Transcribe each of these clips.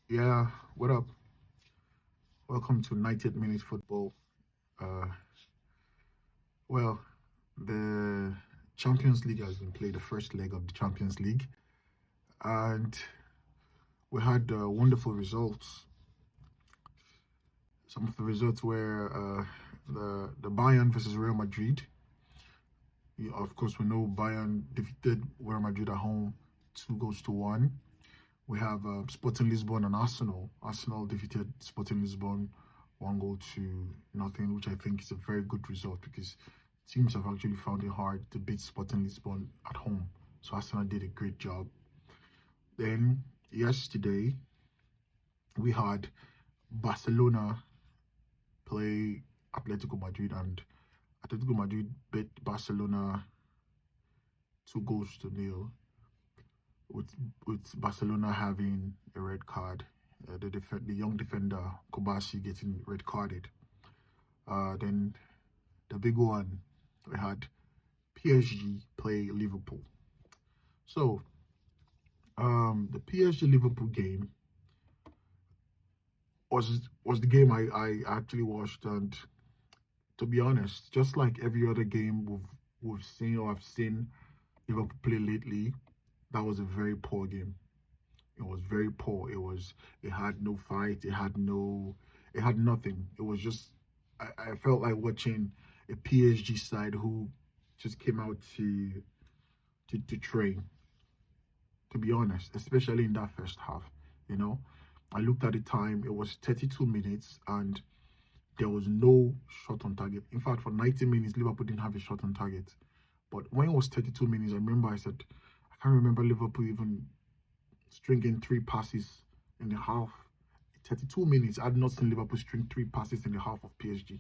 Yeah, what up? Welcome to 90th Minute Football. Uh, well, the Champions League has been played, the first leg of the Champions League, and we had wonderful results. Some of the results were the Bayern versus Real Madrid. Of course, we know Bayern defeated Real Madrid at home, 2 goals to 1. We have Sporting Lisbon and Arsenal. Arsenal defeated Sporting Lisbon 1 goal to nothing, which I think is a very good result because teams have actually found it hard to beat Sporting Lisbon at home. So Arsenal did a great job. Then yesterday we had Barcelona play Atletico Madrid, and Atletico Madrid beat Barcelona 2 goals to 0, with Barcelona having a red card. The young defender Kobashi getting red carded. Then the big one, we had PSG play Liverpool. So the PSG Liverpool game was the game I actually watched, and to be honest, just like every other game we've seen or I've seen Liverpool play lately, that was a very poor game. It was very poor. It had no fight. It had nothing. It was just I felt like watching a PSG side who just came out to train. To be honest, especially in that first half, you know, I looked at the time. It was 32 minutes and there was no shot on target. In fact, for 90 minutes, Liverpool didn't have a shot on target. But when it was 32 minutes, I remember I said, I can't remember Liverpool even stringing 3 passes in the half. 32 minutes, I had not seen Liverpool string 3 passes in the half of PSG.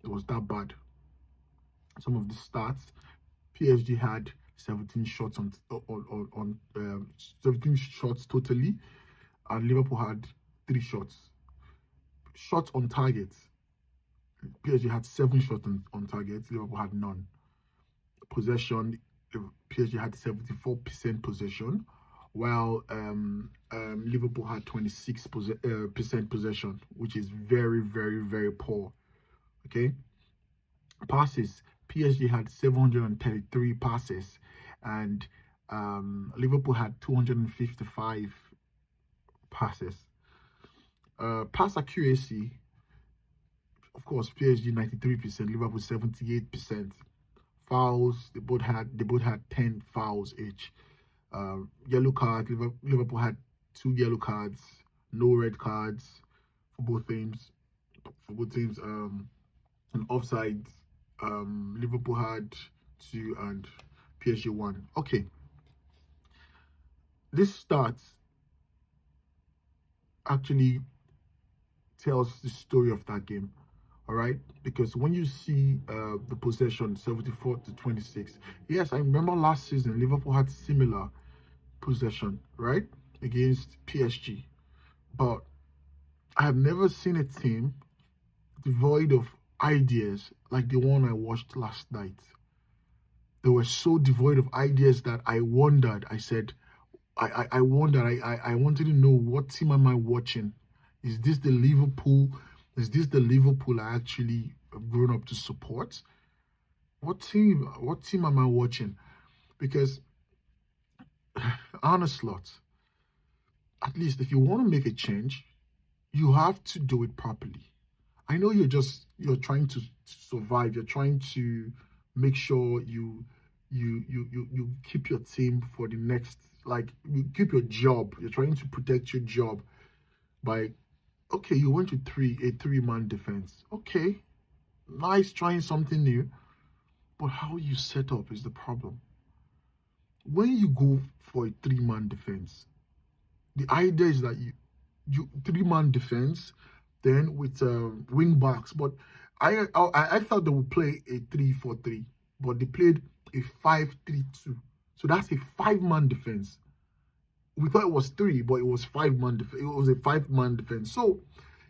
It was that bad. Some of the stats, PSG had 17 shots on 17 shots totally, and Liverpool had 3 shots. Shots on target, PSG had 7 shots on target. Liverpool had none. Possession, PSG had 74% possession, while Liverpool had 26% possession, which is very, very, very poor. Okay, passes, PSG had 733 passes, and Liverpool had 255 passes. Pass accuracy, of course, PSG 93%, Liverpool 78%. Fouls, they both had 10 fouls each. Yellow card, Liverpool had 2 yellow cards, no red cards for both teams. For both teams, and offside, Liverpool had 2 and PSG 1. Okay, this starts actually tells the story of that game. All right, because when you see the possession 74-26, yes, I remember last season Liverpool had similar possession, right, against PSG, but I have never seen a team devoid of ideas like the one I watched last night. They were so devoid of ideas that I wondered. I said, I wondered. I wanted to know, what team am I watching? Is this the Liverpool? Is this the Liverpool I actually have grown up to support? What team am I watching? Because Arne Slot, at least if you want to make a change, you have to do it properly. I know you're trying to survive. You're trying to make sure you keep your team for the next, like, you keep your job. You're trying to protect your job by, okay, you went to a 3-man defense. Okay, nice, trying something new, but how you set up is the problem. When you go for a 3-man defense, the idea is that you 3-man defense, then with wing backs. But I thought they would play a 3-4-3, but they played a 5-3-2. So that's a 5-man defense. We thought it was 3, but it was 5-man defense. It was a 5-man defense. So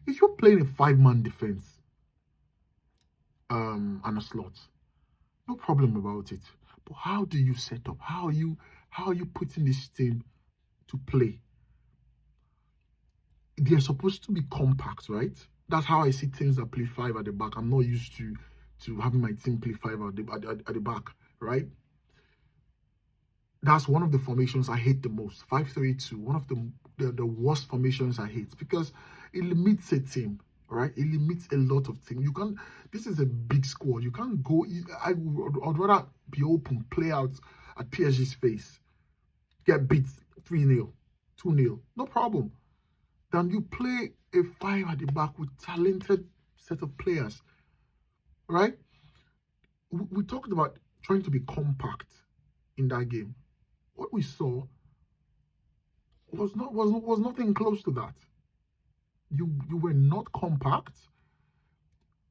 if you're playing a 5-man defense, and a slot, no problem about it. But how do you set up? How are you putting this team to play? they're supposed to be compact, right? That's how I see teams that play 5 at the back. I'm not used to having my team play 5 at the back, right? That's one of the formations I hate the most. 5-3-2, one of the worst formations I hate, because it limits a team, right? It limits a lot of things. You can't. This is a big squad. You can't go. I'd rather be open, play out at PSG's face, get beat 3-0, 2-0, no problem. Then you play a 5 at the back with talented set of players, right? We talked about trying to be compact in that game. What we saw was nothing close to that. You were not compact,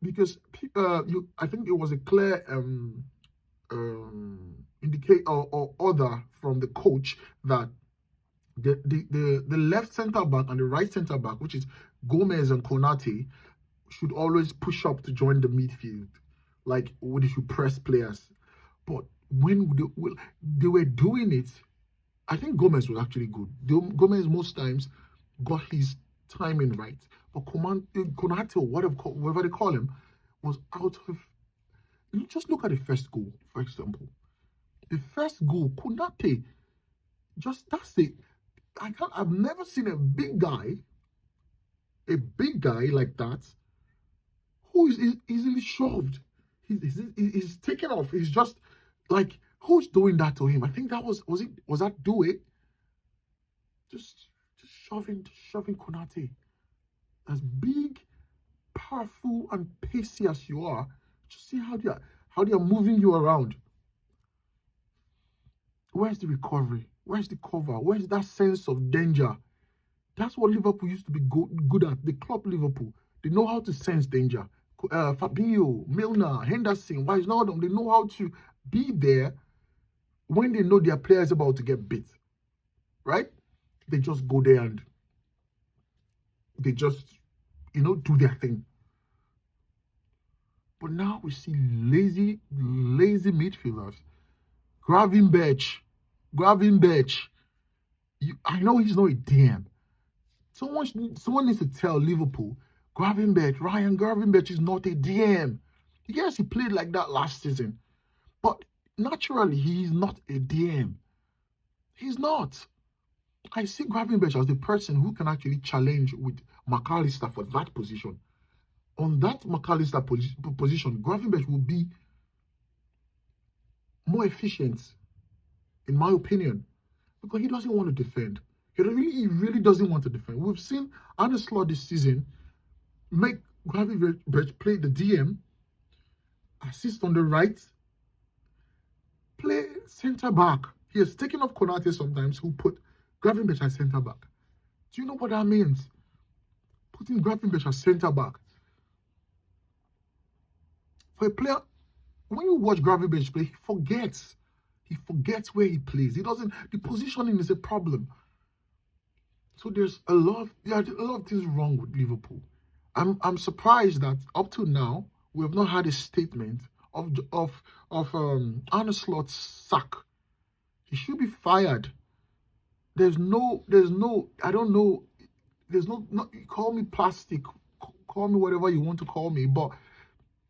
because I think it was a clear indicate or order from the coach that the left center back and the right center back, which is Gomez and Konate, should always push up to join the midfield, like when they should press players. But when they were doing it, I think Gomez was actually good. Gomez most times got his timing right, but Konate, or whatever they call him, was out of. Just look at the first goal, for example. The first goal, Konate, that's it. I've never seen a big guy like that, who is easily shoved. He's taken off. He's just like, who's doing that to him? I think that was that Due? Just shoving Konate. As big, powerful, and pacey as you are, just see how they are moving you around. Where's the recovery? Where's the cover? Where's that sense of danger? That's what Liverpool used to be good at. The club Liverpool, they know how to sense danger. Fabinho, Milner, Henderson, Wijnaldum, they know how to be there when they know their player is about to get beat, right? They just go there and they just, do their thing. But now we see lazy midfielders. Gravenberch. I know he's not a DM. Someone needs to tell Liverpool, Ryan Gravenberch is not a DM. Yes, he played like that last season, but naturally, he's not a DM. He's not. I see Gravenberch as the person who can actually challenge with McAllister for that position. On that McAllister position, Gravenberch will be more efficient, in my opinion, because he doesn't want to defend. He really doesn't want to defend. We've seen Arne Slot this season make Gravenberch play the DM, assist on the right, play centre back. He has taken off Konate sometimes, who put Gravenberch as centre back. Do you know what that means? Putting Gravenberch as centre back. For a player, when you watch Gravenberch play, he forgets. He forgets where he plays. He doesn't. The positioning is a problem. So there's a lot of things wrong with Liverpool. I'm surprised that up to now we have not had a statement of Arne Slot's sack. He should be fired. There's no, I don't know, there's no, call me plastic, call me whatever you want to call me, but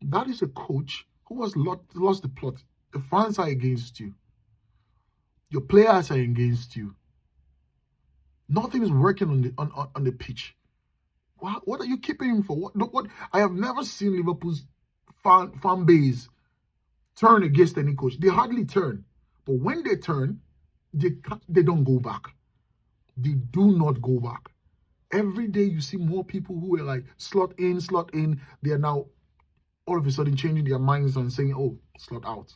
that is a coach who has lost the plot. The fans are against you. Your players are against you. Nothing is working on the pitch. What are you keeping him for? What? I have never seen Liverpool's fan base turn against any coach. They hardly turn. But when they turn, they don't go back. They do not go back. Every day you see more people who are like, slot in. They are now all of a sudden changing their minds and saying, oh, slot out.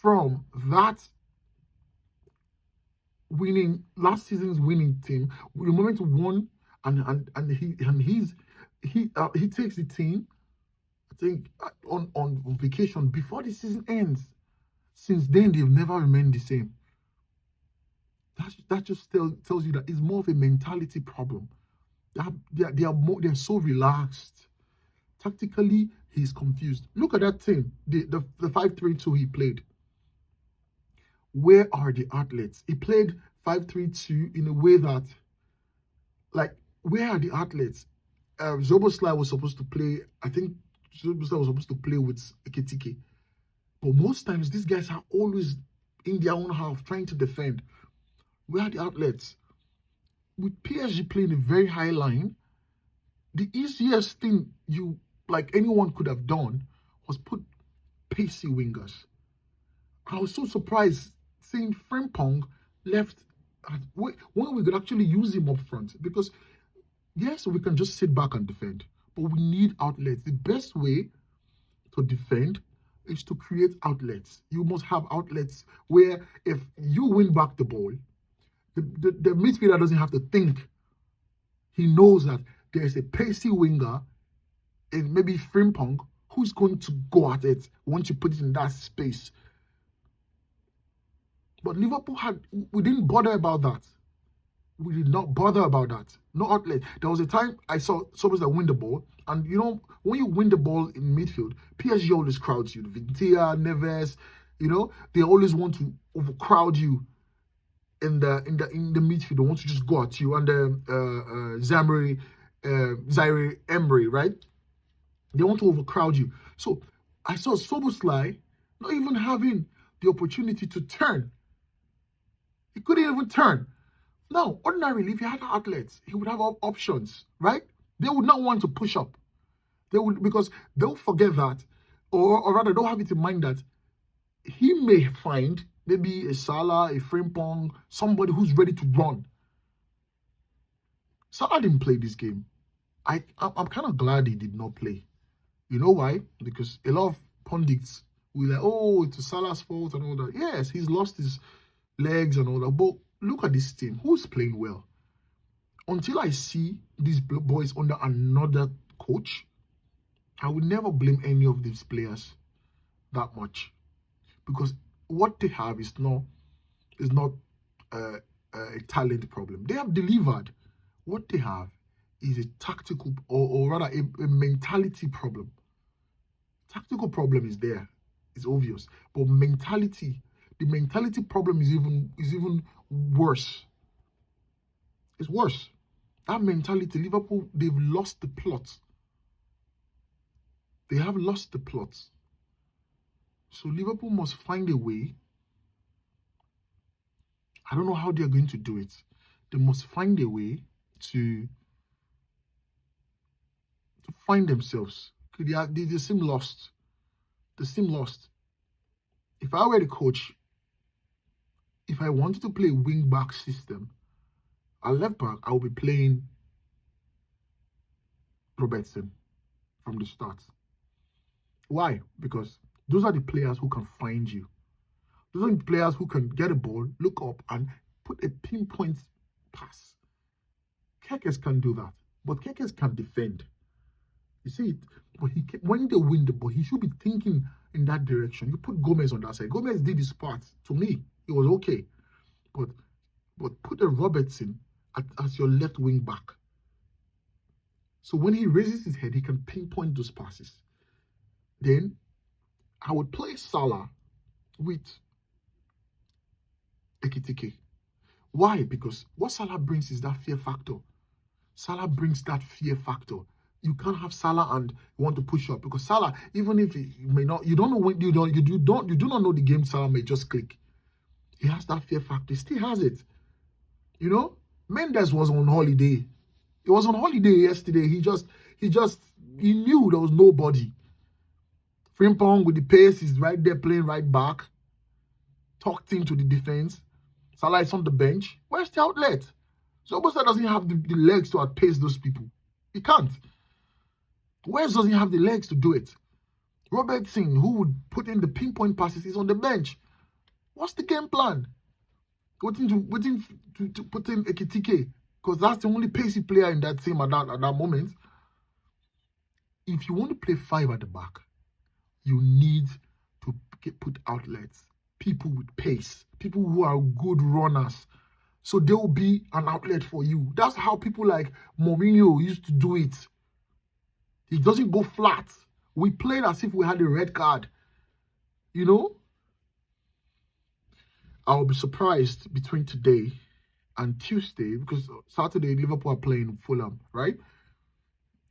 From that last season's winning team, the moment we won, and he takes the team, I think, on vacation before the season ends. Since then, they've never remained the same. That just tells you that it's more of a mentality problem. They're so relaxed. Tactically, he's confused. Look at that team, the 5-3-2 he played. Where are the athletes? He played 5-3-2 in a way that Like, where are the outlets? Zoboslai was supposed to play, I think Zoboslai was supposed to play with Ekitike. But most times, these guys are always in their own half trying to defend. Where are the outlets? With PSG playing a very high line, the easiest thing anyone could have done was put pacey wingers. I was so surprised seeing Frimpong left when we could actually use him up front, because yes, we can just sit back and defend, but we need outlets. The best way to defend is to create outlets. You must have outlets where if you win back the ball, the midfielder doesn't have to think. He knows that there's a pacey winger, and maybe Frimpong, who's going to go at it once you put it in that space. But Liverpool we didn't bother about that. We did not bother about that. No outlet. There was a time I saw somebody that win the ball, and you know, when you win the ball in midfield, PSG always crowds you. Vitinha, Neves, you know, they always want to overcrowd you in the midfield. They want to just go at you. And Zaire Emery, right? They want to overcrowd you. So I saw Szoboszlai not even having the opportunity to turn. He couldn't even turn. Now, ordinarily, if he had outlets, he would have options, right? They would not want to push up. They would, because they'll forget that, or rather, they'll have it in mind that he may find maybe a Salah, a Frimpong, somebody who's ready to run. Salah didn't play this game. I'm kind of glad he did not play. You know why? Because a lot of pundits will like, oh, it's Salah's fault and all that. Yes, he's lost his legs and all that, but look at this team. Who's playing well? Until I see these boys under another coach, I will never blame any of these players that much, because what they have is not a talent problem. They have delivered. What they have is a tactical, or rather a mentality problem. Tactical problem is there. It's obvious. But mentality, the mentality problem is even worse. It's worse. That mentality, Liverpool, they've lost the plot. They have lost the plot. So Liverpool must find a way. I don't know how they're going to do it. They must find a way to find themselves. They seem lost. They seem lost. If I were the coach, if I wanted to play a wing-back system, at left back, I would be playing Robertson from the start. Why? Because those are the players who can find you. Those are the players who can get a ball, look up, and put a pinpoint pass. Kekes can do that, but Kekes can defend. You see it? But when they win the ball, he should be thinking in that direction. You put Gomez on that side. Gomez did his part. To me, it was okay. But put a Robertson as your left wing back. So when he raises his head, he can pinpoint those passes. Then I would play Salah with Ekitike. Why? Because what Salah brings is that fear factor. Salah brings that fear factor. You can't have Salah and want to push up, because Salah, even if he may not, you don't know when you do not know the game, Salah may just click. He has that fear factor. He still has it. You know, Mendes was on holiday. He was on holiday yesterday. He knew there was nobody. Frimpong with the pace is right there playing right back. Tucked into the defense. Salah is on the bench. Where's the outlet? Szoboszlai doesn't have the legs to outpace those people. He can't. Wes doesn't have the legs to do it. Robertson, who would put in the pinpoint passes, is on the bench. What's the game plan? Waiting to put in Ekitike, because that's the only pacey player in that team at that moment. If you want to play 5 at the back, you need to put outlets. People with pace. People who are good runners. So there will be an outlet for you. That's how people like Mourinho used to do it. He doesn't go flat. We played as if we had a red card. You know? I'll be surprised between today And Tuesday, because Saturday Liverpool are playing Fulham, right?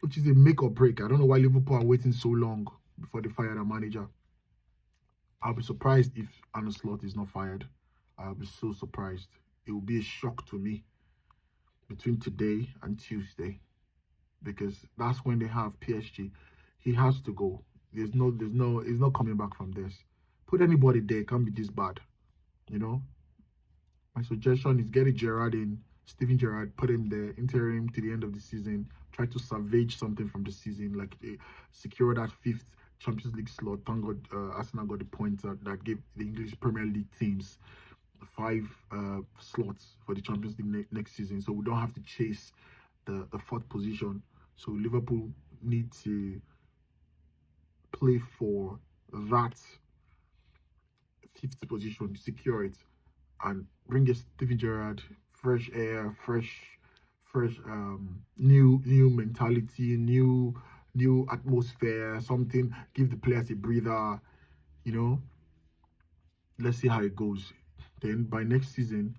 Which is a make or break. I don't know why Liverpool are waiting so long before they fire their manager. I'll be surprised if Arne Slot is not fired. I'll be so surprised. It will be a shock to me between today and Tuesday, because that's when they have PSG. He has to go. He's not coming back from this. Put anybody there, it can't be this bad. You know, my suggestion is get a Gerrard in, Steven Gerrard, put him there, interim to the end of the season, try to salvage something from the season, like secure that fifth Champions League slot. Thank God Arsenal got the points that gave the English Premier League teams 5 slots for the Champions League next season, so we don't have to chase the fourth position. So Liverpool need to play for that fifth position, secure it, and bring a Steven Gerrard, fresh air, fresh new mentality, new atmosphere, something, give the players a breather, you know. Let's see how it goes. Then by next season,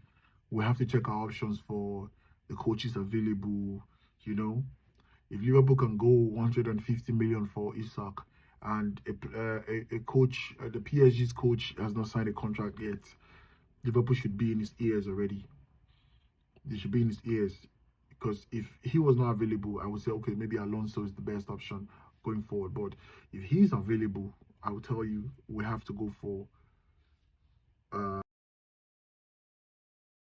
we have to check our options for the coaches available, you know. If Liverpool can go 150 million for Isak, and a coach, the PSG's coach has not signed a contract yet, Liverpool should be in his ears already. They should be in his ears, because if he was not available, I would say, okay, maybe Alonso is the best option going forward. But if he's available, I will tell you, we have to go for